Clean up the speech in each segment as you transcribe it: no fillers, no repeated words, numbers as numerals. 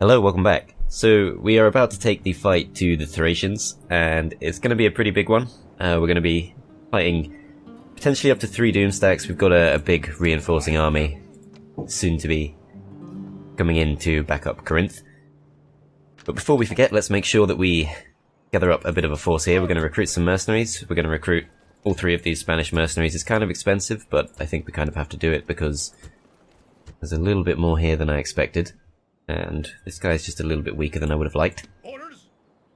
Hello, welcome back. So we are about to take the fight to the Thracians, and it's going to be a pretty big one. We're going to be fighting potentially up to 3 doom stacks. We've got a big reinforcing army soon to be coming in to back up Corinth. But before we forget, let's make sure that we gather up a bit of a force here. We're going to recruit some mercenaries. We're going to recruit all 3 of these Spanish mercenaries. It's kind of expensive, but I think we kind of have to do it because there's a little bit more here than I expected. And this guy's just a little bit weaker than I would have liked.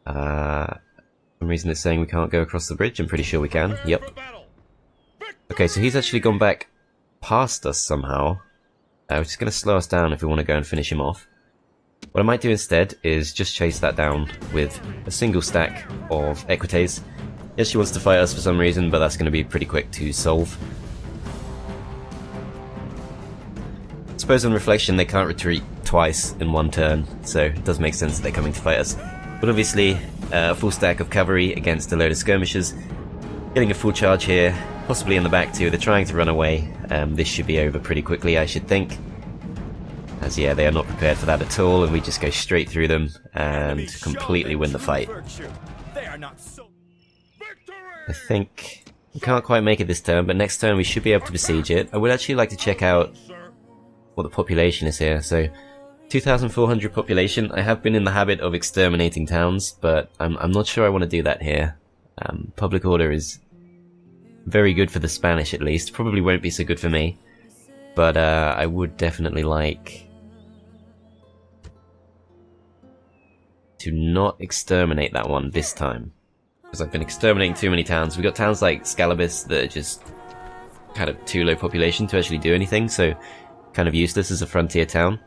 For some reason it's saying we can't go across the bridge. I'm pretty sure we can. Yep. Okay, so he's actually gone back past us somehow. Which is going to slow us down if we want to go and finish him off. What I might do instead is just chase that down with a single stack of equites. He actually wants to fight us for some reason, but that's going to be pretty quick to solve. I suppose on reflection they can't retreat twice in one turn, so it does make sense that they're coming to fight us. But obviously, a full stack of cavalry against a load of skirmishers. Getting a full charge here, possibly in the back too. They're trying to run away. This should be over pretty quickly, I should think. As yeah, they are not prepared for that at all, and we just go straight through them and completely win the fight. I think we can't quite make it this turn, but next turn we should be able to besiege it. I would actually like to check out what the population is here. So 2,400 population. I have been in the habit of exterminating towns, but I'm not sure I want to do that here. Public order is very good for the Spanish at least. Probably won't be so good for me, but I would definitely like to not exterminate that one this time, because I've been exterminating too many towns. We've got towns like Scalabus that are just kind of too low population to actually do anything, so kind of useless as a frontier town.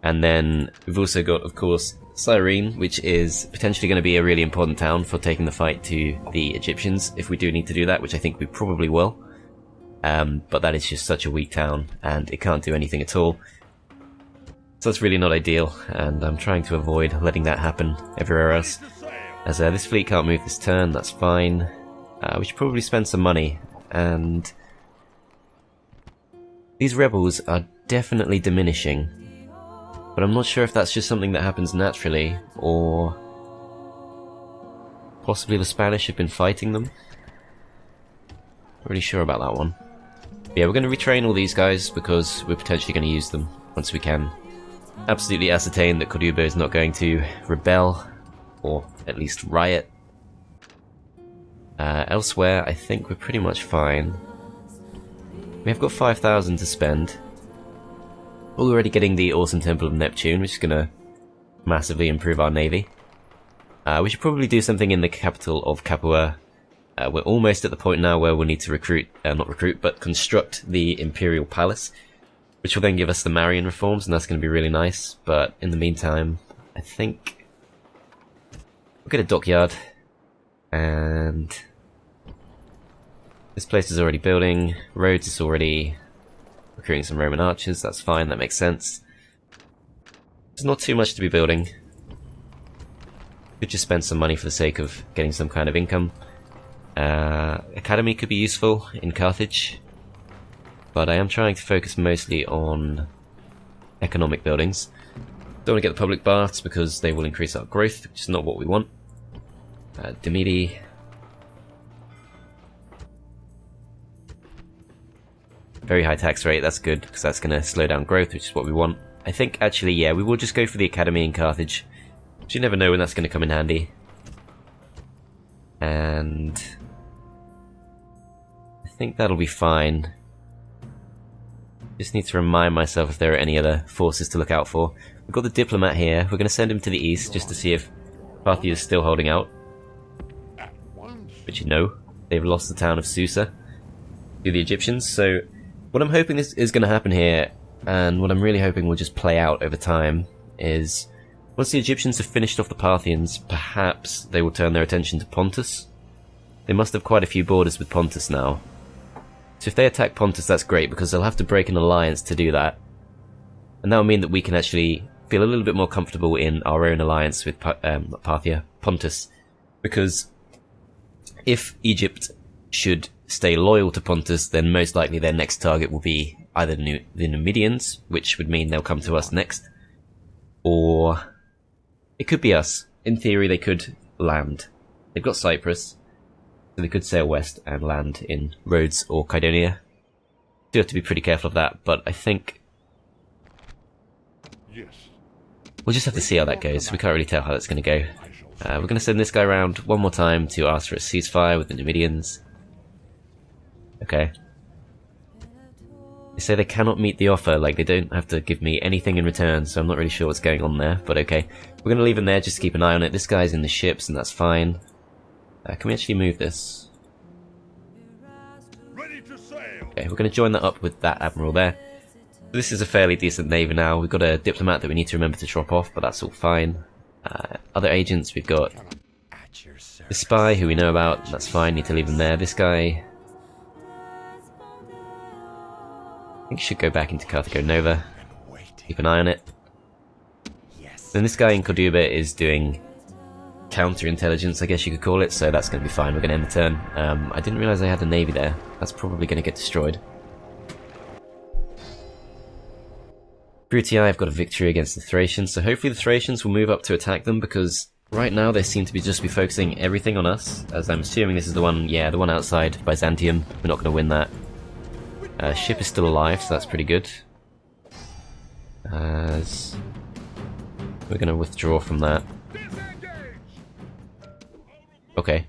And then we've also got, of course, Cyrene, which is potentially going to be a really important town for taking the fight to the Egyptians, if we do need to do that, which I think we probably will. But that is just such a weak town, and it can't do anything at all. So that's really not ideal, and I'm trying to avoid letting that happen everywhere else. As this fleet can't move this turn, that's fine. We should probably spend some money, and these rebels are definitely diminishing. But I'm not sure if that's just something that happens naturally, or possibly the Spanish have been fighting them. Not really sure about that one. But yeah, we're going to retrain all these guys because we're potentially going to use them once we can absolutely ascertain that Corduba is not going to rebel, or at least riot. Elsewhere, I think we're pretty much fine. We have got 5,000 to spend. Already getting the awesome Temple of Neptune, which is going to massively improve our navy. We should probably do something in the capital of Capua. We're almost at the point now where we'll need to but construct the Imperial Palace, which will then give us the Marian reforms, and that's going to be really nice. But in the meantime, I think we'll get a dockyard, and this place is already building. Rhodes is already recruiting some Roman archers. That's fine, that makes sense. There's not too much to be building. Could just spend some money for the sake of getting some kind of income. Academy could be useful in Carthage, but I am trying to focus mostly on economic buildings. Don't want to get the public baths because they will increase our growth, which is not what we want. Demidi. Very high tax rate, that's good, because that's going to slow down growth, which is what we want. I think, actually, yeah, we will just go for the Academy in Carthage. But you never know when that's going to come in handy. And I think that'll be fine. Just need to remind myself if there are any other forces to look out for. We've got the Diplomat here. We're going to send him to the east just to see if Parthia is still holding out. But you know, they've lost the town of Susa to the Egyptians, so what I'm hoping is going to happen here, and what I'm really hoping will just play out over time, is once the Egyptians have finished off the Parthians, perhaps they will turn their attention to Pontus. They must have quite a few borders with Pontus now. So if they attack Pontus, that's great, because they'll have to break an alliance to do that. And that will mean that we can actually feel a little bit more comfortable in our own alliance with Pontus. Because if Egypt should stay loyal to Pontus, then most likely their next target will be either the Numidians, which would mean they'll come to us next, or It could be us. In theory, they could land. They've got Cyprus, so they could sail west and land in Rhodes or Kydonia. Do have to be pretty careful of that, but I think we'll just have to see how that goes. We can't really tell how that's going to go. We're going to send this guy around one more time to ask for a ceasefire with the Numidians. Okay. They say they cannot meet the offer, like they don't have to give me anything in return, so I'm not really sure what's going on there, but okay. We're going to leave him there just to keep an eye on it. This guy's in the ships, and that's fine. Can we actually move this? Okay, we're going to join that up with that admiral there. This is a fairly decent navy now. We've got a diplomat that we need to remember to drop off, but that's all fine. Other agents, we've got the spy who we know about, that's fine, need to leave him there. This guy, I think should go back into Carthago Nova. Keep an eye on it. Then this guy in Corduba is doing counterintelligence, I guess you could call it, so that's going to be fine. We're going to end the turn. I didn't realise I had a navy there. That's probably going to get destroyed. Brutii have got a victory against the Thracians, so hopefully the Thracians will move up to attack them, because right now they seem to be just focusing everything on us, as I'm assuming this is the one, yeah, the one outside Byzantium. We're not going to win that. Ship is still alive, so that's pretty good. As we're going to withdraw from that. Okay.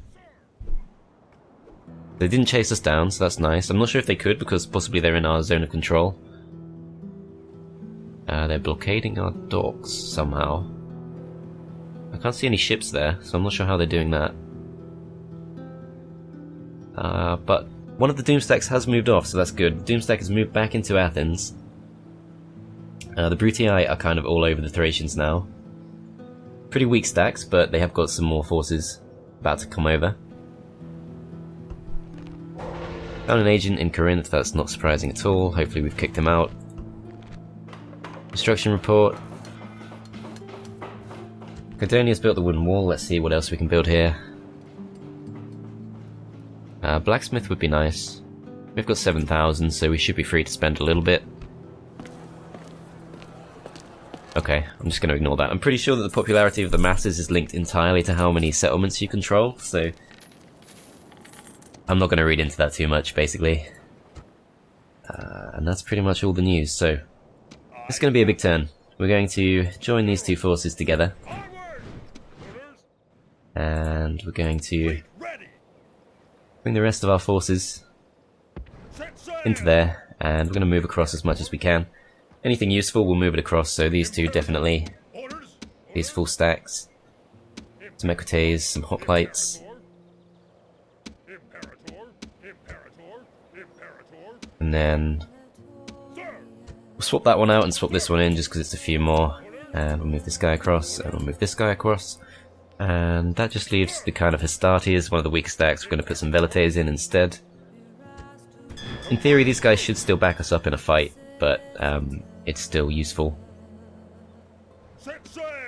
They didn't chase us down, so that's nice. I'm not sure if they could, because possibly they're in our zone of control. They're blockading our docks somehow. I can't see any ships there, so I'm not sure how they're doing that. But one of the Doomstacks has moved off, so that's good. The Doomstack has moved back into Athens. The Brutii are kind of all over the Thracians now. Pretty weak stacks, but they have got some more forces about to come over. Found an agent in Corinth, that's not surprising at all. Hopefully we've kicked him out. Construction report. Cardonia's built the wooden wall, let's see what else we can build here. Blacksmith would be nice. We've got 7,000, so we should be free to spend a little bit. Okay, I'm just going to ignore that. I'm pretty sure that the popularity of the masses is linked entirely to how many settlements you control, so I'm not going to read into that too much, basically. And that's pretty much all the news, so it's going to be a big turn. We're going to join these two forces together. And we're going to bring the rest of our forces into there, and we're going to move across as much as we can. Anything useful, we'll move it across, so these two definitely. These full stacks. Some equites, some hoplites. And then we'll swap that one out and swap this one in just because it's a few more. And we'll move this guy across, and we'll move this guy across. And that just leaves the kind of Hastati, one of the weaker stacks. We're going to put some Velites in instead. In theory, these guys should still back us up in a fight, but it's still useful.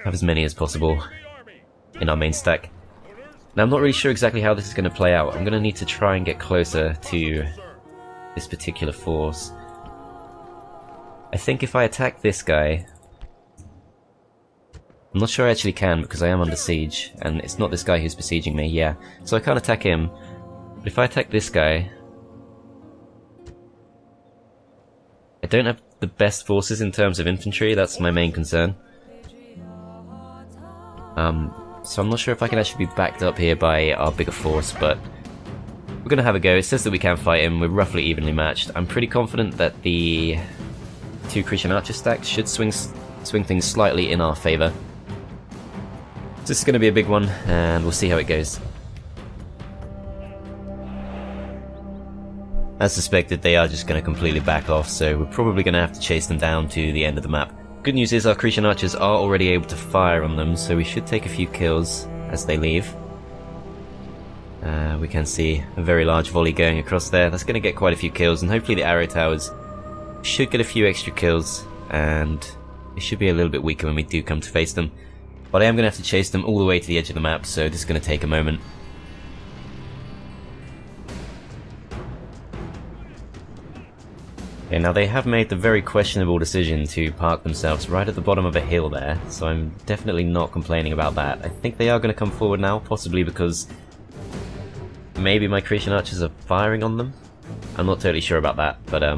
Have as many as possible in our main stack. Now, I'm not really sure exactly how this is going to play out. I'm going to need to try and get closer to this particular force. I think if I attack this guy, I'm not sure I actually can because I am under siege, and it's not this guy who's besieging me, yeah. So I can't attack him, but if I attack this guy, I don't have the best forces in terms of infantry, that's my main concern. So I'm not sure if I can actually be backed up here by our bigger force, but we're gonna have a go. It says that we can fight him, we're roughly evenly matched. I'm pretty confident that the two Cretan archer stacks should swing things slightly in our favour. So this is gonna be a big one, and we'll see how it goes. As suspected, they are just going to completely back off, so we're probably going to have to chase them down to the end of the map. Good news is our Cretan archers are already able to fire on them, so we should take a few kills as they leave. We can see a very large volley going across there. That's going to get quite a few kills, and hopefully the arrow towers should get a few extra kills, and it should be a little bit weaker when we do come to face them. But I am going to have to chase them all the way to the edge of the map, so this is going to take a moment. Okay, Okay, now they have made the very questionable decision to park themselves right at the bottom of a hill there, so I'm definitely not complaining about that. I think they are going to come forward now, possibly because maybe my Cretan archers are firing on them. I'm not totally sure about that, but I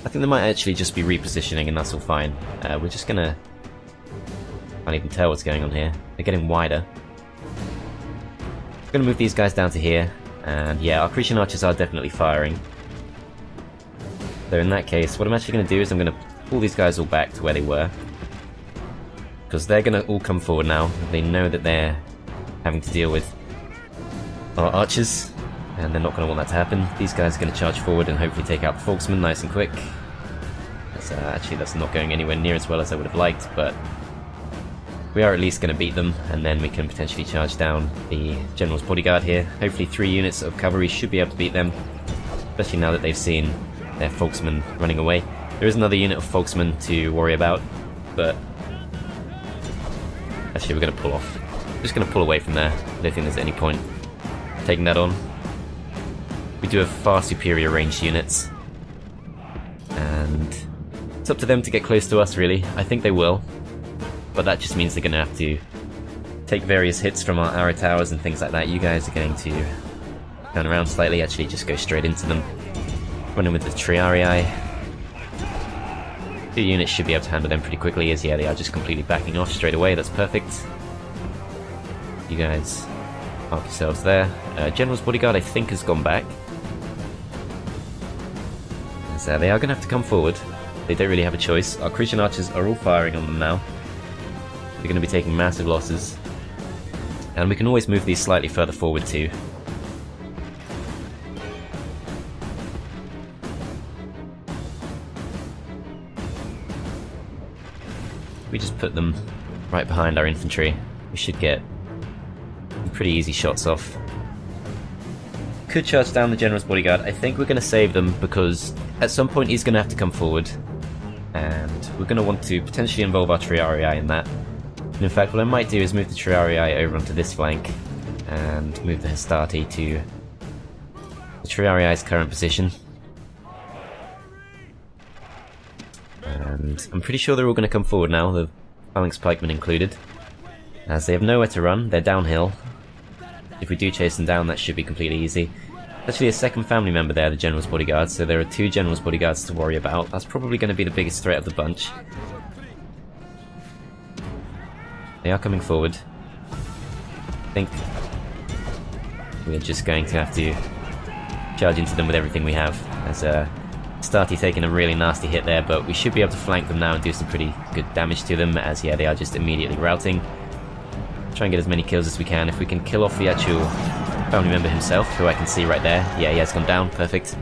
think they might actually just be repositioning and that's all fine. We're just gonna... can't even tell what's going on here. They're getting wider. I'm gonna move these guys down to here, and yeah, our Cretan archers are definitely firing. So in that case, what I'm actually gonna do is I'm gonna pull these guys all back to where they were. Because they're gonna all come forward now. They know that they're having to deal with our archers, and they're not going to want that to happen. These guys are going to charge forward and hopefully take out the Folksmen nice and quick. Actually, that's not going anywhere near as well as I would have liked, but we are at least going to beat them, and then we can potentially charge down the General's Bodyguard here. Hopefully 3 units of cavalry should be able to beat them, especially now that they've seen their Folksmen running away. There is another unit of Folksmen to worry about, but actually we're going to pull off. I'm just going to pull away from there. I don't think there's any point taking that on. We do have far superior ranged units, and it's up to them to get close to us really. I think they will, but that just means they're going to have to take various hits from our arrow towers and things like that. You guys are going to turn around slightly, actually just go straight into them. Running with the Triarii. 2 units should be able to handle them pretty quickly, as yeah, they are just completely backing off straight away. That's perfect. You guys park yourselves there. General's Bodyguard I think has gone back. So they are going to have to come forward. They don't really have a choice. Our Cretan archers are all firing on them now. They're going to be taking massive losses. And we can always move these slightly further forward too. We just put them right behind our infantry. We should get pretty easy shots off. Could charge down the General's Bodyguard. I think we're going to save them because at some point he's going to have to come forward, and we're going to want to potentially involve our Triarii in that. And in fact, what I might do is move the Triarii over onto this flank and move the Hastati to the Triarii's current position. And I'm pretty sure they're all going to come forward now, the phalanx pikemen included, as they have nowhere to run. They're downhill. If we do chase them down, that should be completely easy. Actually, a second family member there, the General's Bodyguard, so there are 2 General's Bodyguards to worry about. That's probably going to be the biggest threat of the bunch. They are coming forward. I think we're just going to have to charge into them with everything we have. As Starty taking a really nasty hit there, but we should be able to flank them now and do some pretty good damage to them, as yeah, they are just immediately routing. Try and get as many kills as we can. If we can kill off the actual family member himself, who I can see right there. Yeah, he has gone down. Perfect.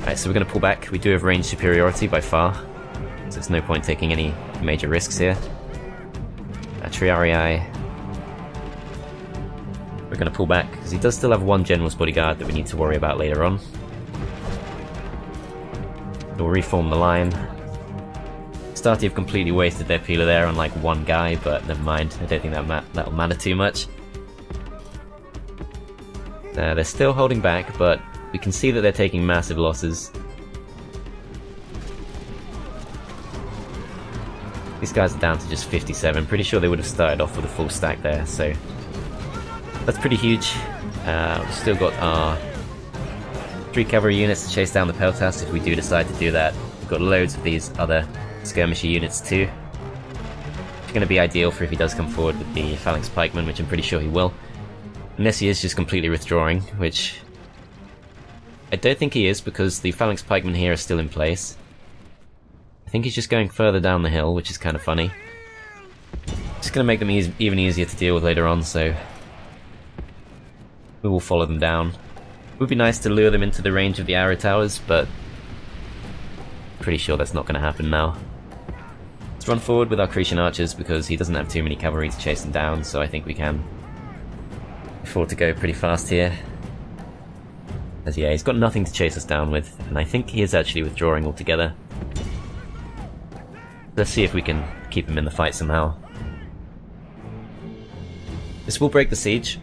Alright, so we're going to pull back. We do have range superiority by far, so there's no point taking any major risks here. Triarii. We're going to pull back, because he does still have 1 General's Bodyguard that we need to worry about later on. We'll reform the line. Starty have completely wasted their peeler there on like 1 guy, but never mind. I don't think that'll matter too much. They're still holding back, but we can see that they're taking massive losses. These guys are down to just 57. Pretty sure they would have started off with a full stack there, so that's pretty huge. We've still got our 3 cavalry units to chase down the Peltas if we do decide to do that. We've got loads of these other skirmisher units too. It's going to be ideal for if he does come forward with the phalanx pikemen, which I'm pretty sure he will. Unless he is just completely withdrawing, which I don't think he is, because the phalanx pikemen here are still in place. I think he's just going further down the hill, which is kind of funny. It's going to make them even easier to deal with later on, so we will follow them down. It would be nice to lure them into the range of the arrow towers, but pretty sure that's not going to happen now. Let's run forward with our Cretan archers, because he doesn't have too many cavalry to chase them down, so I think we can afford to go pretty fast here. As yeah, he's got nothing to chase us down with, and I think he is actually withdrawing altogether. Let's see if we can keep him in the fight somehow. This will break the siege,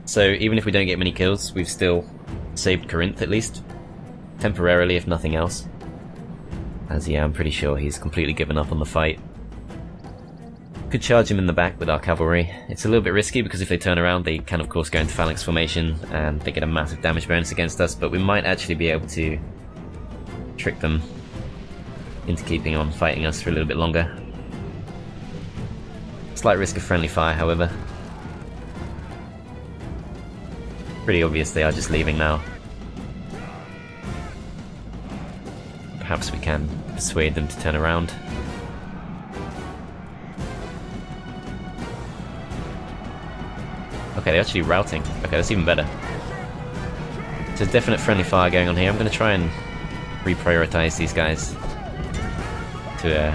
so even if we don't get many kills, we've still saved Corinth at least. temporarily if nothing else. As yeah, I'm pretty sure he's completely given up on the fight. Could charge him in the back with our cavalry. It's a little bit risky because if they turn around they can of course go into phalanx formation and they get a massive damage bonus against us, but we might actually be able to trick them into keeping on fighting us for a little bit longer. Slight risk of friendly fire, however. Pretty obvious they are just leaving now. Perhaps we can persuade them to turn around. Okay, they're actually routing. Okay, that's even better. So definite friendly fire going on here. I'm going to try and reprioritize these guys to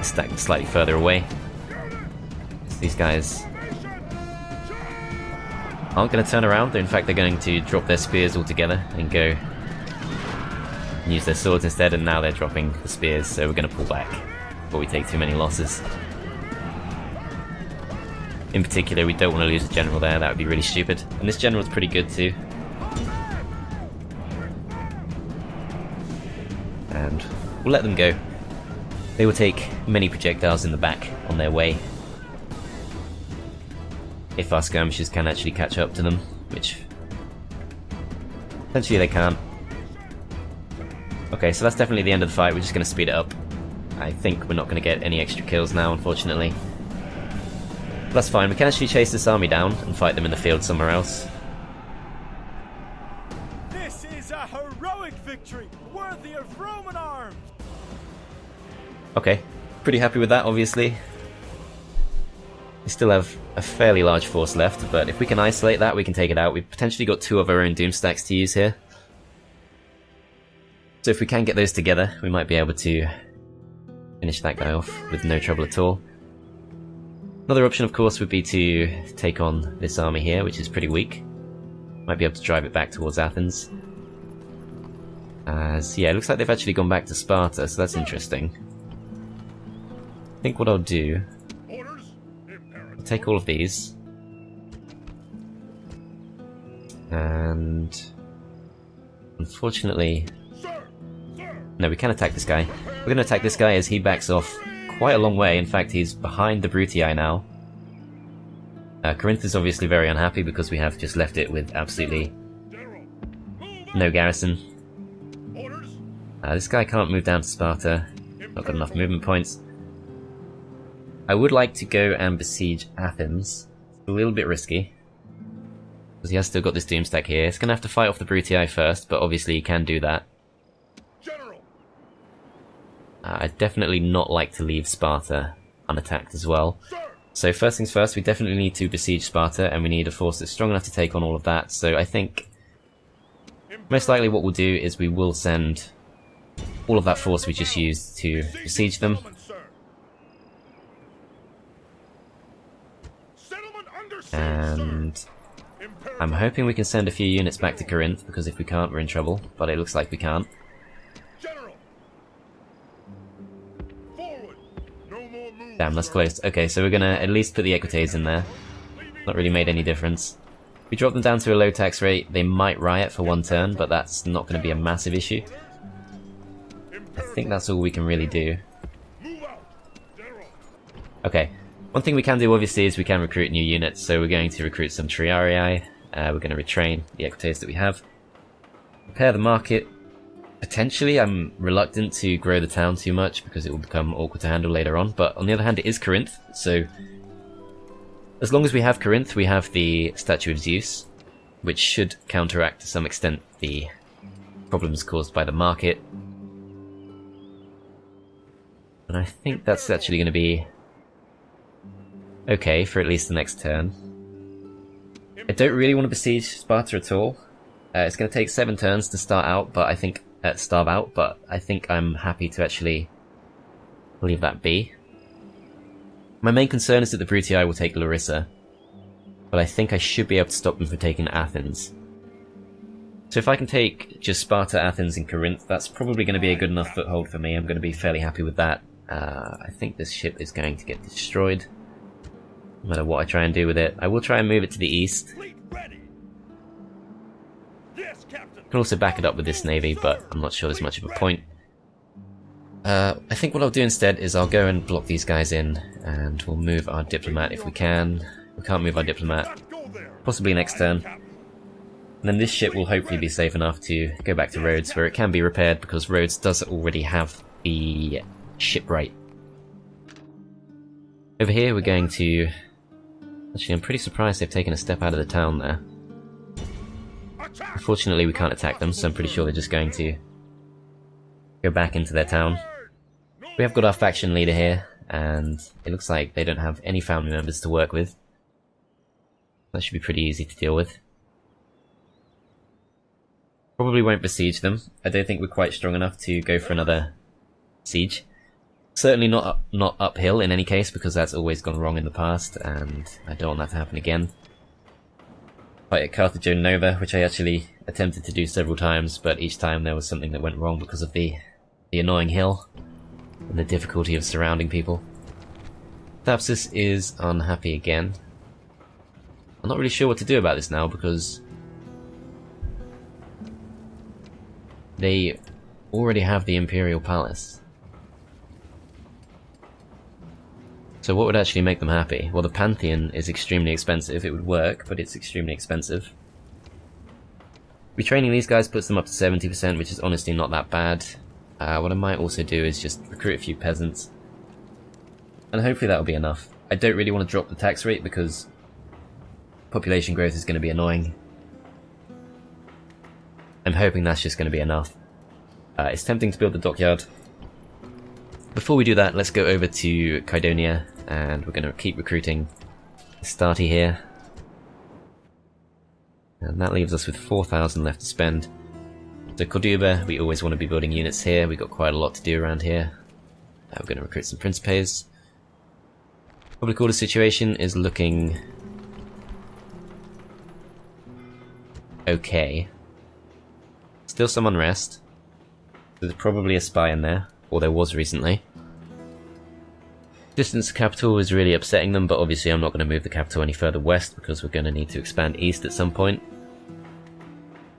stack slightly further away. So these guys aren't going to turn around. In fact, they're going to drop their spears altogether and go and use their swords instead, and now they're dropping the spears, so we're going to pull back before we take too many losses. In particular, we don't want to lose a general there, that would be really stupid. And this general's pretty good too. And we'll let them go. They will take many projectiles in the back on their way. If our skirmishers can actually catch up to them, which essentially they can't. Okay, so that's definitely the end of the fight, we're just going to speed it up. I think we're not going to get any extra kills now, unfortunately. That's fine, we can actually chase this army down and fight them in the field somewhere else. This is a heroic victory, worthy of Roman arms! Okay, pretty happy with that, obviously. We still have a fairly large force left, but if we can isolate that, we can take it out. We've potentially got 2 of our own doom stacks to use here. So if we can get those together, we might be able to finish that guy off with no trouble at all. Another option, of course, would be to take on this army here, which is pretty weak. Might be able to drive it back towards Athens. As, yeah, it looks like they've actually gone back to Sparta, so that's interesting. I think what I'll do... I'll take all of these. And... unfortunately... no, we can attack this guy. We're going to attack this guy as he backs off quite a long way. In fact, he's behind the Brutii now. Corinth is obviously very unhappy because we have just left it with absolutely no garrison. This guy can't move down to Sparta. Not got enough movement points. I would like to go and besiege Athens. It's a little bit risky, because he has still got this doomstack here. He's going to have to fight off the Brutii first, but obviously he can do that. I'd definitely not like to leave Sparta unattacked as well. So first things first, we definitely need to besiege Sparta, and we need a force that's strong enough to take on all of that. So I think most likely what we'll do is we will send all of that force we just used to besiege them. And I'm hoping we can send a few units back to Corinth, because if we can't, we're in trouble. But it looks like we can't. Damn, that's close. Okay, so we're gonna at least put the Equites in there. Not really made any difference. If we drop them down to a low tax rate, they might riot for 1 turn, but that's not going to be a massive issue. I think that's all we can really do. Okay, one thing we can do obviously is we can recruit new units, so we're going to recruit some Triarii. We're going to retrain the Equites that we have. Repair the market. Potentially, I'm reluctant to grow the town too much because it will become awkward to handle later on, but on the other hand it is Corinth, so as long as we have Corinth, we have the Statue of Zeus, which should counteract to some extent the problems caused by the market. And I think that's actually going to be okay for at least the next turn. I don't really want to besiege Sparta at all. It's going to take 7 turns to start out, but I think starve out, but I think I'm happy to actually leave that be. My main concern is that the Brutii will take Larissa, but I think I should be able to stop them from taking Athens. So if I can take just Sparta, Athens, and Corinth, that's probably going to be a good enough foothold for me. I'm going to be fairly happy with that. I think this ship is going to get destroyed, no matter what I try and do with it. I will try and move it to the east. can also back it up with this navy, but I'm not sure there's much of a point. I think what I'll do instead is I'll go and block these guys in, and we'll move our diplomat if we can. We can't move our diplomat. Possibly next turn. And then this ship will hopefully be safe enough to go back to Rhodes, where it can be repaired, because Rhodes does already have the shipwright. Over here we're going to... Actually, I'm pretty surprised they've taken a step out of the town there. Unfortunately, we can't attack them, so I'm pretty sure they're just going to go back into their town. We have got our faction leader here, and it looks like they don't have any family members to work with. That should be pretty easy to deal with. Probably won't besiege them. I don't think we're quite strong enough to go for another siege. Certainly not uphill in any case, because that's always gone wrong in the past, and I don't want that to happen again. Fight at Carthage Nova, which I actually attempted to do several times, but each time there was something that went wrong because of the annoying hill and the difficulty of surrounding people. Thapsus is unhappy again. I'm not really sure what to do about this now, because they already have the Imperial Palace. So what would actually make them happy? Well, the Pantheon is extremely expensive. It would work, but it's extremely expensive. Retraining these guys puts them up to 70%, which is honestly not that bad. What I might also do is just recruit a few peasants. And hopefully that'll be enough. I don't really want to drop the tax rate, because population growth is going to be annoying. I'm hoping that's just going to be enough. It's tempting to build the dockyard. Before we do that, let's go over to Kydonia, and we're going to keep recruiting Astarte here. And that leaves us with 4,000 left to spend. So Corduba, we always want to be building units here. We've got quite a lot to do around here. We're going to recruit some Principes. Public order situation is looking okay. Still some unrest. There's probably a spy in there, or there was recently. Distance to capital is really upsetting them, but obviously I'm not going to move the capital any further west, because we're going to need to expand east at some point.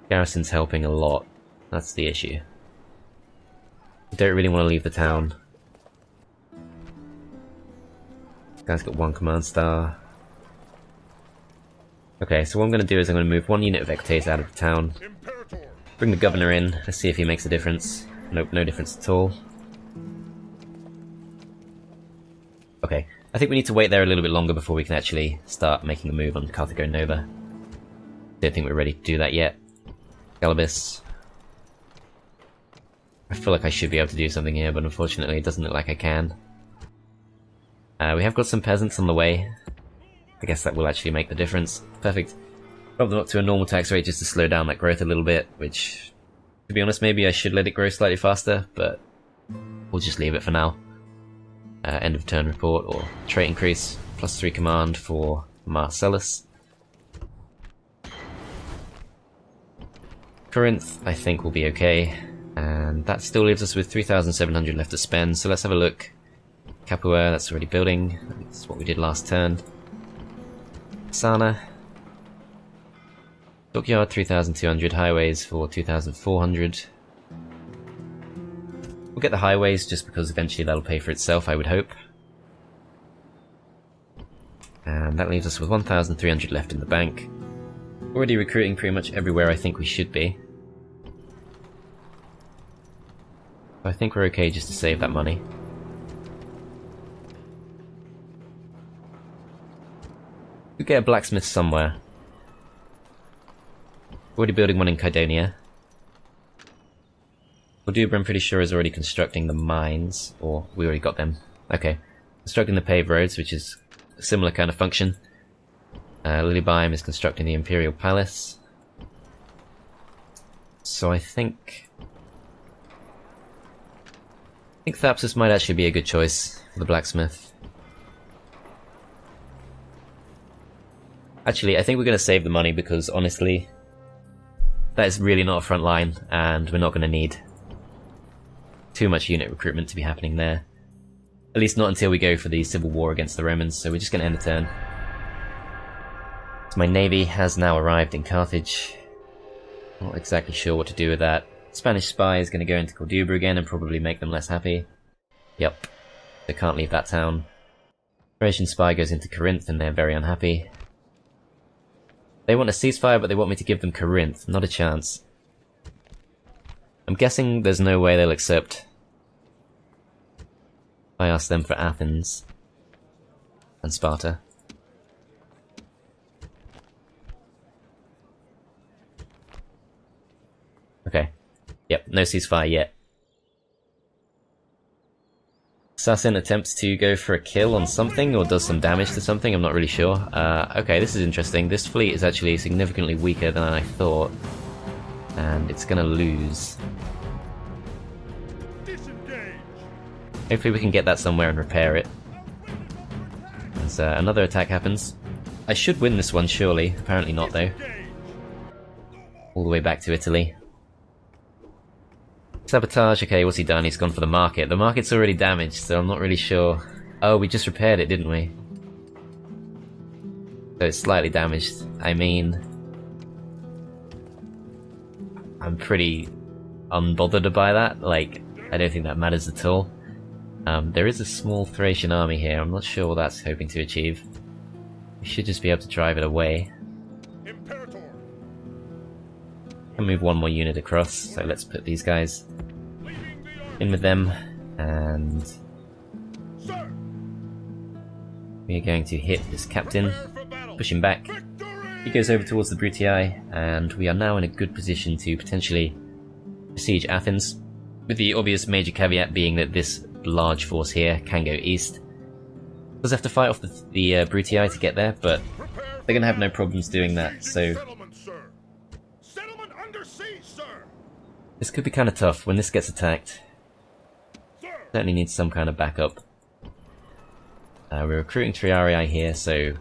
Garrison's helping a lot. That's the issue. I don't really want to leave the town. This guy's got 1 command star. Okay, so what I'm going to do is I'm going to move 1 unit of Ectates out of the town. Bring the governor in, let's see if he makes a difference. Nope, no difference at all. Okay, I think we need to wait there a little bit longer before we can actually start making the move on Carthago Nova. Don't think we're ready to do that yet. Galabus. I feel like I should be able to do something here, but unfortunately it doesn't look like I can. We have got some peasants on the way. I guess that will actually make the difference. Perfect. Drop them up to a normal tax rate just to slow down that growth a little bit, which, to be honest, maybe I should let it grow slightly faster, but we'll just leave it for now. End of turn report, or trait increase, +3 command for Marcellus. Corinth, I think, will be okay, and that still leaves us with 3,700 left to spend, so let's have a look. Capua, that's already building, that's what we did last turn. Sana. Dockyard 3,200, highways for 2,400. We'll get the highways just because eventually that'll pay for itself, I would hope. And that leaves us with 1,300 left in the bank. Already recruiting pretty much everywhere I think we should be. I think we're okay just to save that money. We'll get a blacksmith somewhere. Already building one in Kydonia. Corduba, I'm pretty sure, is already constructing the mines, or we already got them. Okay. Constructing the paved roads, which is a similar kind of function. Lilybaeum is constructing the Imperial Palace. So I think Thapsus might actually be a good choice for the blacksmith. Actually, I think we're going to save the money because, honestly, that is really not a front line, and we're not going to need too much unit recruitment to be happening there. At least not until we go for the civil war against the Romans, so we're just going to end the turn. So my navy has now arrived in Carthage. Not exactly sure what to do with that. Spanish spy is going to go into Cordoba again and probably make them less happy. Yep, they can't leave that town. Thracian spy goes into Corinth and they're very unhappy. They want a ceasefire, but they want me to give them Corinth. Not a chance. I'm guessing there's no way they'll accept. I ask them for Athens and Sparta. Okay. Yep, no ceasefire yet. Assassin attempts to go for a kill on something, or does some damage to something, I'm not really sure. Okay, this is interesting. This fleet is actually significantly weaker than I thought. And it's gonna lose. Hopefully we can get that somewhere and repair it. As another attack happens. I should win this one, surely. Apparently not, though. All the way back to Italy. Sabotage, okay, what's he done? He's gone for the market. The market's already damaged, so I'm not really sure. Oh, we just repaired it, didn't we? So it's slightly damaged. I mean, I'm pretty unbothered by that. Like, I don't think that matters at all. There is a small Thracian army here. I'm not sure what that's hoping to achieve. We should just be able to drive it away. Can move one more unit across, so let's put these guys in with them, and we are going to hit this captain, push him back. He goes over towards the Brutii, and we are now in a good position to potentially besiege Athens, with the obvious major caveat being that this large force here can go east. Does have to fight off the Brutii to get there, but they're going to have no problems doing that, so this could be kind of tough when this gets attacked. Certainly needs some kind of backup. We're recruiting Triarii here, so I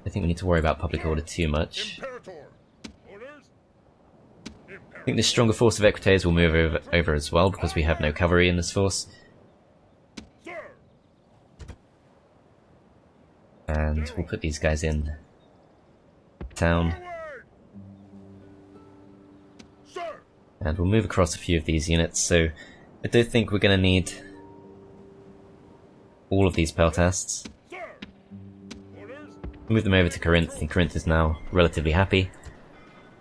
don't think we need to worry about public order too much. I think this stronger force of Equites will move over as well, because we have no cavalry in this force. And we'll put these guys in town. And we'll move across a few of these units, so I don't think we're going to need all of these peltasts. Move them over to Corinth, and Corinth is now relatively happy.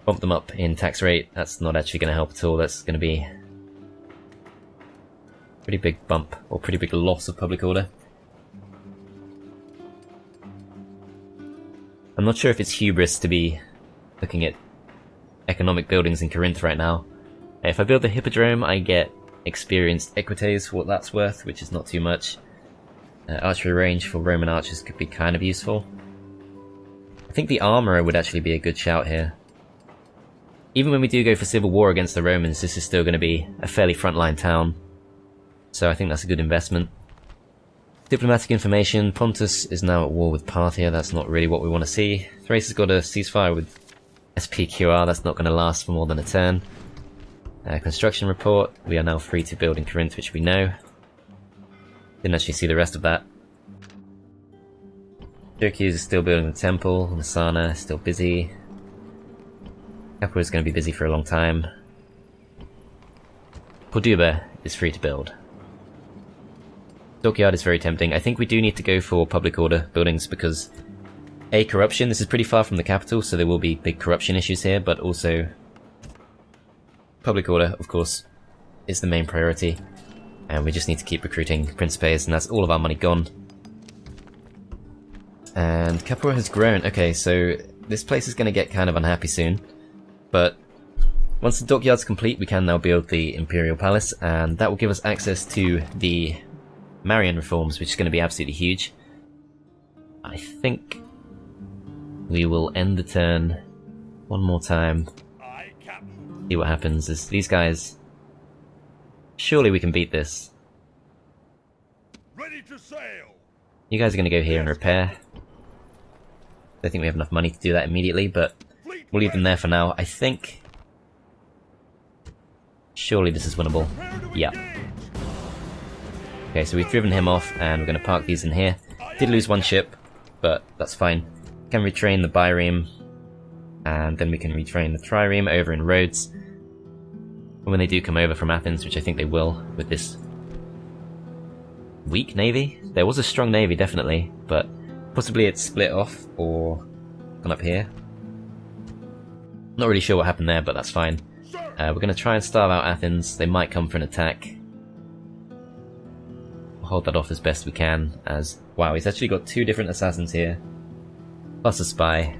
Bump them up in tax rate, that's not actually going to help at all, that's going to be a pretty big bump, or pretty big loss of public order. I'm not sure if it's hubris to be looking at economic buildings in Corinth right now. If I build the Hippodrome, I get experienced Equites for what that's worth, which is not too much. Archery range for Roman archers could be kind of useful. I think the Armourer would actually be a good shout here. Even when we do go for civil war against the Romans, this is still going to be a fairly frontline town. So I think that's a good investment. Diplomatic information, Pontus is now at war with Parthia, that's not really what we want to see. Thrace has got a ceasefire with SPQR, that's not going to last for more than a turn. Construction report, we are now free to build in Corinth, which we know. Didn't actually see the rest of that. Syracuse is still building the temple, Messana is still busy. Capua is going to be busy for a long time. Corduba is free to build. Dockyard is very tempting. I think we do need to go for public order buildings because A, corruption, this is pretty far from the capital, so there will be big corruption issues here, but also public order, of course, is the main priority, and we just need to keep recruiting Principes, and that's all of our money gone. And Capua has grown. Okay, so this place is going to get kind of unhappy soon, but once the dockyard's complete, we can now build the Imperial Palace, and that will give us access to the Marian reforms, which is going to be absolutely huge. I think we will end the turn one more time. See what happens. Is these guys... Surely we can beat this. Ready to sail. You guys are going to go here and repair. I don't think we have enough money to do that immediately, but we'll leave them there for now. I think... Surely this is winnable. Yeah. Okay, so we've driven him off, and we're going to park these in here. Did lose one ship, but that's fine. Can retrain the Byreme. and then we can retrain the trireme over in Rhodes. And when they do come over from Athens, which I think they will, with this weak navy. There was a strong navy, definitely, but possibly it's split off or gone up here. Not really sure what happened there, but that's fine. We're going to try and starve out Athens. They might come for an attack. We'll hold that off as best we can, as... Wow, he's actually got 2 different assassins here. Plus a spy.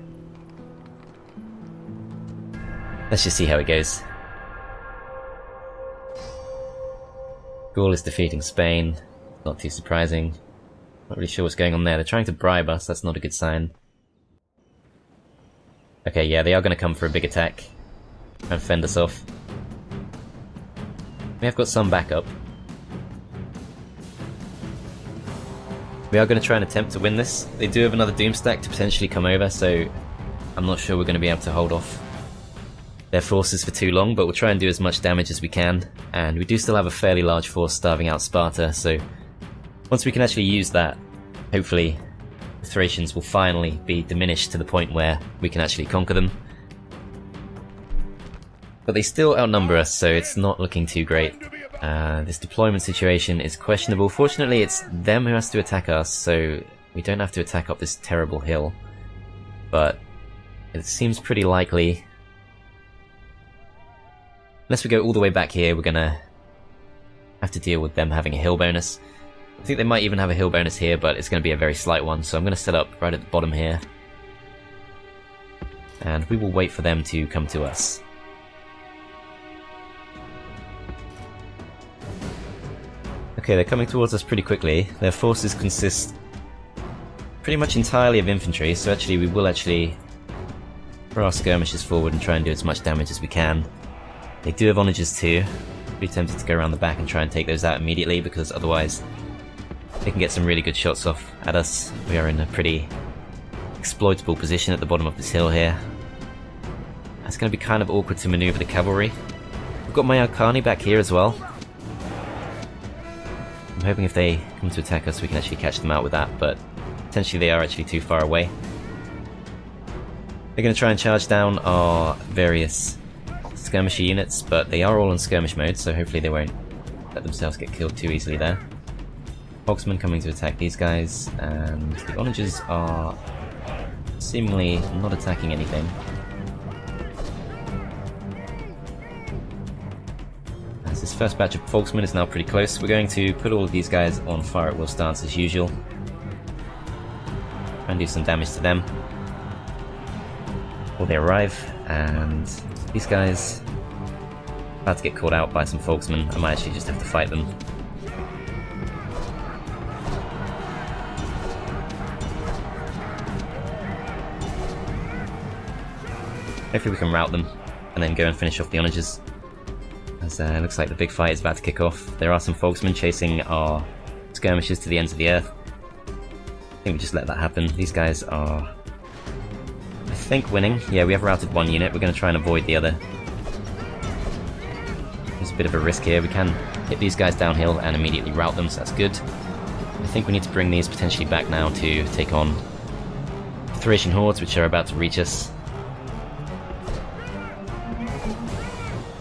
Let's just see how it goes. Gaul is defeating Spain. Not too surprising. Not really sure what's going on there. They're trying to bribe us, that's not a good sign. Okay, yeah, they are going to come for a big attack. And fend us off. We have got some backup. We are going to try and attempt to win this. They do have another Doomstack to potentially come over, so I'm not sure we're going to be able to hold off their forces for too long, but we'll try and do as much damage as we can. And we do still have a fairly large force starving out Sparta, so once we can actually use that, hopefully the Thracians will finally be diminished to the point where we can actually conquer them. But they still outnumber us, so it's not looking too great. This deployment situation is questionable. Fortunately, it's them who has to attack us, so we don't have to attack up this terrible hill. But it seems pretty likely. Unless we go all the way back here, we're gonna have to deal with them having a hill bonus. I think they might even have a hill bonus here, but it's gonna be a very slight one, so I'm gonna set up right at the bottom here. And we will wait for them to come to us. Okay, they're coming towards us pretty quickly. Their forces consist pretty much entirely of infantry, so actually we will actually throw our skirmishers forward and try and do as much damage as we can. They do have onagers too. Be tempted to go around the back and try and take those out immediately, because otherwise they can get some really good shots off at us. We are in a pretty exploitable position at the bottom of this hill here. It's going to be kind of awkward to maneuver the cavalry. We've got my Arcani back here as well. I'm hoping if they come to attack us we can actually catch them out with that, but potentially they are actually too far away. They're going to try and charge down our various skirmisher units, but they are all in skirmish mode, so hopefully they won't let themselves get killed too easily there. Hogsmen coming to attack these guys, and the onagers are seemingly not attacking anything. As this first batch of Folksmen is now pretty close, we're going to put all of these guys on fire at will stance as usual. Try and do some damage to them before they arrive, and these guys about to get caught out by some Folksmen. I might actually just have to fight them. Hopefully we can rout them and then go and finish off the onagers. As it looks like the big fight is about to kick off. There are some Folksmen chasing our skirmishers to the ends of the earth. I think we just let that happen. These guys are, I think, winning. Yeah, we have routed one unit. We're going to try and avoid the other. There's a bit of a risk here. We can hit these guys downhill and immediately rout them, so that's good. I think we need to bring these potentially back now to take on the Thracian hordes, which are about to reach us.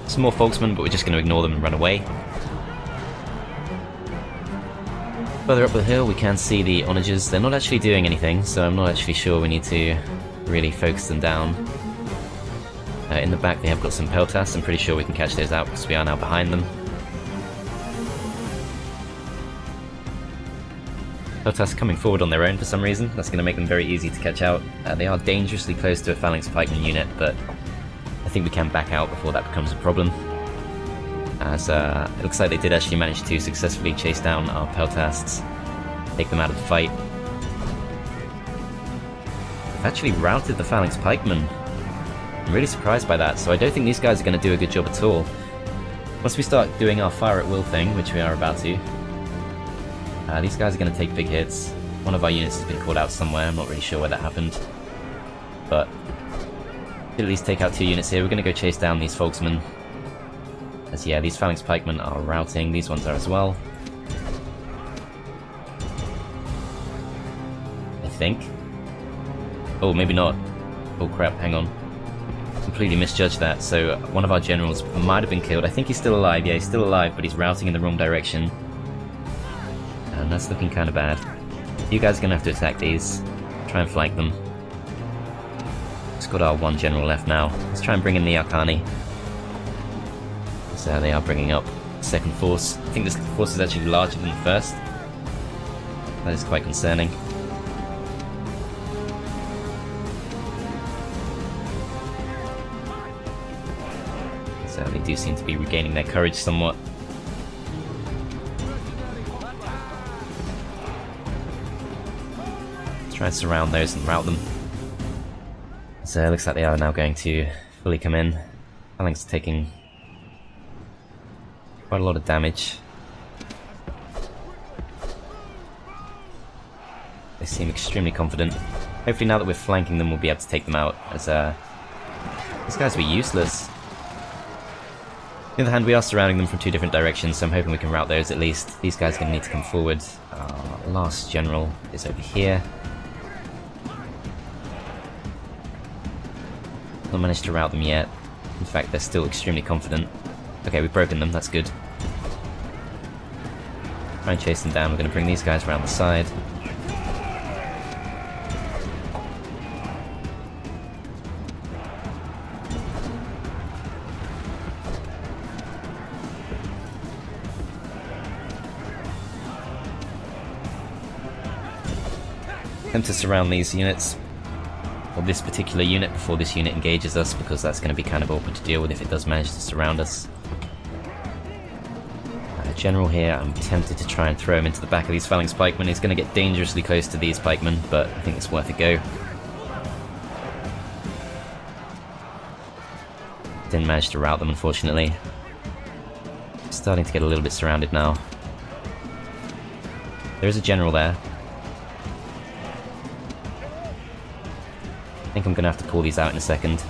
Some more Folksmen, but we're just going to ignore them and run away. Further up the hill we can see the onagers. They're not actually doing anything, so I'm not actually sure we need to really focus them down. In the back they have got some peltasts. I'm pretty sure we can catch those out because we are now behind them. Peltasts coming forward on their own for some reason. That's going to make them very easy to catch out. They are dangerously close to a phalanx pikeman unit, but I think we can back out before that becomes a problem. As it looks like they did actually manage to successfully chase down our peltasts, take them out of the fight. They've actually routed the phalanx pikemen. I'm really surprised by that, so I don't think these guys are going to do a good job at all. Once we start doing our fire at will thing, which we are about to, these guys are going to take big hits. One of our units has been called out somewhere, I'm not really sure where that happened. But at least take out 2 units here. We're going to go chase down these Folksmen. As yeah, these phalanx pikemen are routing. These ones are as well, I think. Oh, maybe not. Oh crap, hang on. completely misjudged that, so one of our generals might have been killed. I think he's still alive. Yeah, he's still alive, but he's routing in the wrong direction. And that's looking kind of bad. You guys are going to have to attack these. Try and flank them. Just got our one general left now. Let's try and bring in the Arcani. So they are bringing up second force. I think this force is actually larger than the first. That is quite concerning. So they do seem to be regaining their courage somewhat. Let's try and surround those and rout them. So it looks like they are now going to fully come in. Phalanx taking quite a lot of damage. They seem extremely confident. Hopefully now that we're flanking them we'll be able to take them out, as these guys were useless. On the other hand, we are surrounding them from two different directions, so I'm hoping we can rout those at least. These guys are going to need to come forward. Our last general is over here. Not managed to rout them yet. In fact, they're still extremely confident. Okay, we've broken them, that's good. Try and chase them down. We're going to bring these guys around the side. Attempt to surround these units, or this particular unit, before this unit engages us, because that's going to be kind of awkward to deal with if it does manage to surround us. General here, I'm tempted to try and throw him into the back of these phalanx pikemen. He's going to get dangerously close to these pikemen, but I think it's worth a go. Didn't manage to rout them, unfortunately. Starting to get a little bit surrounded now. There is a general there. I think I'm going to have to pull these out in a second.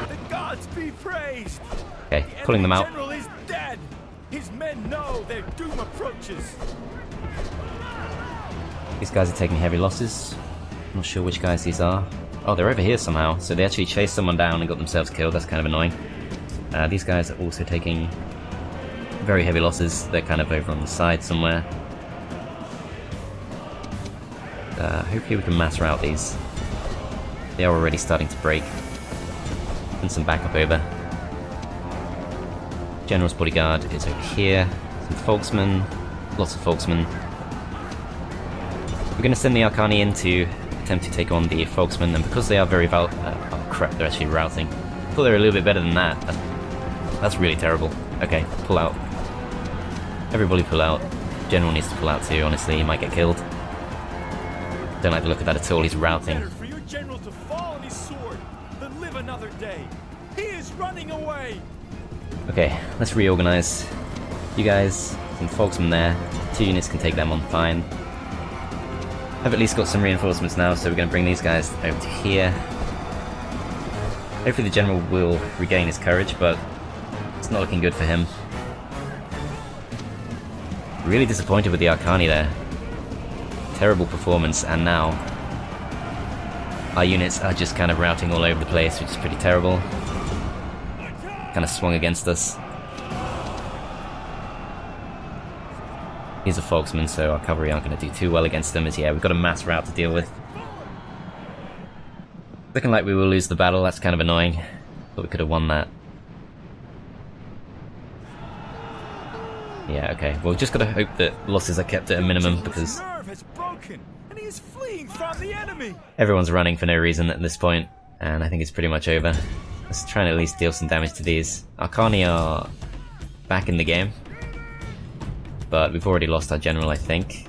The gods be praised. Okay, pulling them out. The general is dead. His men know their doom approaches. These guys are taking heavy losses. Not sure which guys these are. Oh, they're over here somehow. So they actually chased someone down and got themselves killed. That's kind of annoying. These guys are also taking very heavy losses. They're kind of over on the side somewhere. Hopefully we can mass rout these. They are already starting to break. And some backup over. General's bodyguard is over here. Some folksmen. Lots of folksmen. We're going to send the Arcani in to attempt to take on the folksmen, and because they are very oh crap, they're actually routing. I thought they were a little bit better than that. That's really terrible. Okay, pull out. Everybody pull out. General needs to pull out too, honestly, he might get killed. Don't like the look of that at all, he's routing. Better for your general to fall on his sword than live another day. He is running away. Okay, let's reorganize. You guys, some folksmen there. 2 units can take them on fine. I've at least got some reinforcements now, so we're going to bring these guys over to here. Hopefully the general will regain his courage, but it's not looking good for him. Really disappointed with the Arcani there. Terrible performance, and now our units are just kind of routing all over the place, which is pretty terrible. Kind of swung against us. These are folksmen, so our cavalry aren't going to do too well against them, as yeah, we've got a mass rout to deal with. Looking like we will lose the battle, that's kind of annoying. But we could have won that. Yeah, okay. Well, just gotta hope that losses are kept at a minimum, because And he is fleeing from the enemy. Everyone's running for no reason at this point, and I think it's pretty much over. Let's try and at least deal some damage to these. Arcani are back in the game, but we've already lost our general, I think.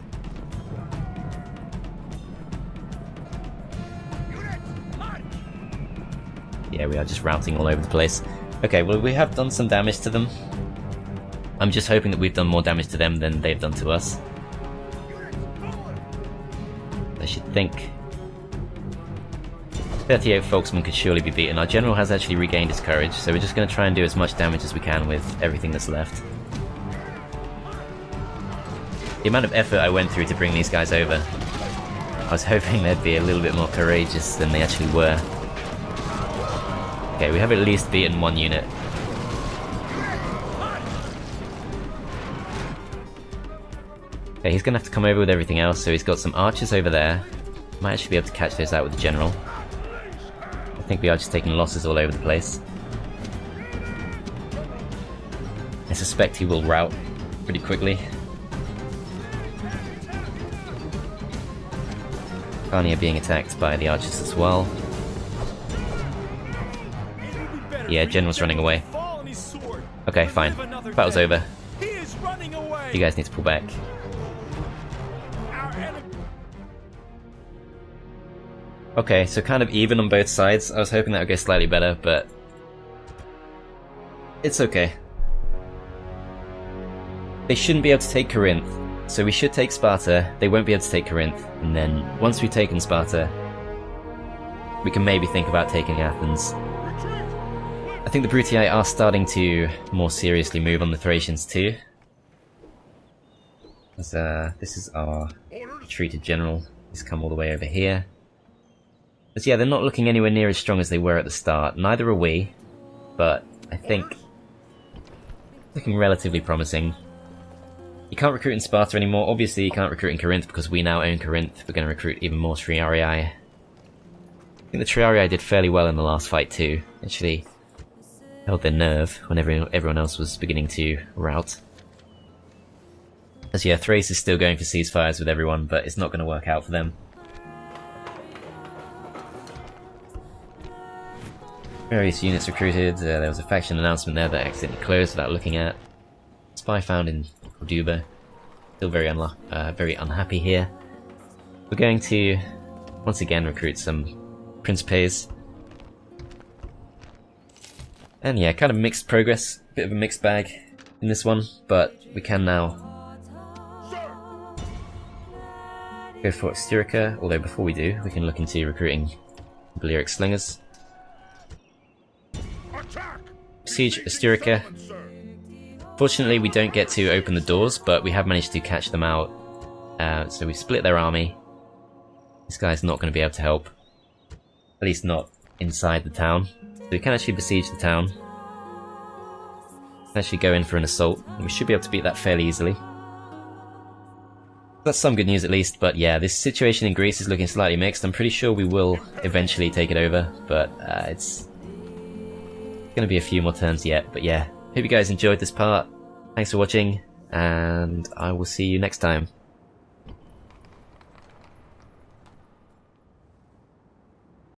Yeah, we are just routing all over the place. Okay, well, we have done some damage to them. I'm just hoping that we've done more damage to them than they've done to us. I should think 38 folksmen could surely be beaten. Our general has actually regained his courage, so we're just going to try and do as much damage as we can with everything that's left. The amount of effort I went through to bring these guys over, I was hoping they'd be a little bit more courageous than they actually were. Okay, we have at least beaten one unit. Okay, he's gonna have to come over with everything else, so he's got some archers over there. Might actually be able to catch this out with the general. I think we are just taking losses all over the place. I suspect he will rout pretty quickly. Carnia being attacked by the archers as well. Yeah, general's running away. Okay, fine. Battle's over. You guys need to pull back. Okay, so kind of even on both sides. I was hoping that would go slightly better, but it's okay. They shouldn't be able to take Corinth, so we should take Sparta. They won't be able to take Corinth, and then once we've taken Sparta, we can maybe think about taking Athens. I think the Brutii are starting to more seriously move on the Thracians too. As, this is our retreated general. He's come all the way over here. But yeah, they're not looking anywhere near as strong as they were at the start. Neither are we, but I think looking relatively promising. You can't recruit in Sparta anymore. Obviously, you can't recruit in Corinth because we now own Corinth. We're going to recruit even more Triarii. I think the Triarii did fairly well in the last fight too. Actually, held their nerve when everyone else was beginning to rout. As yeah, Thrace is still going for ceasefires with everyone, but it's not going to work out for them. Various units recruited. There was a faction announcement there that I accidentally closed without looking at. Spy found in Corduba. Still very unhappy here. We're going to once again recruit some Principes. And yeah, kind of mixed progress. Bit of a mixed bag in this one, but we can now go for Styrica, although before we do, we can look into recruiting Balearic Slingers. Siege Styrica. Fortunately, we don't get to open the doors, but we have managed to catch them out. So we split their army. This guy's not going to be able to help. At least not inside the town. So we can actually besiege the town. Actually go in for an assault. We should be able to beat that fairly easily. That's some good news at least, but yeah, this situation in Greece is looking slightly mixed. I'm pretty sure we will eventually take it over, but it's gonna be a few more turns yet. But yeah, hope you guys enjoyed this part. Thanks for watching, and I will see you next time.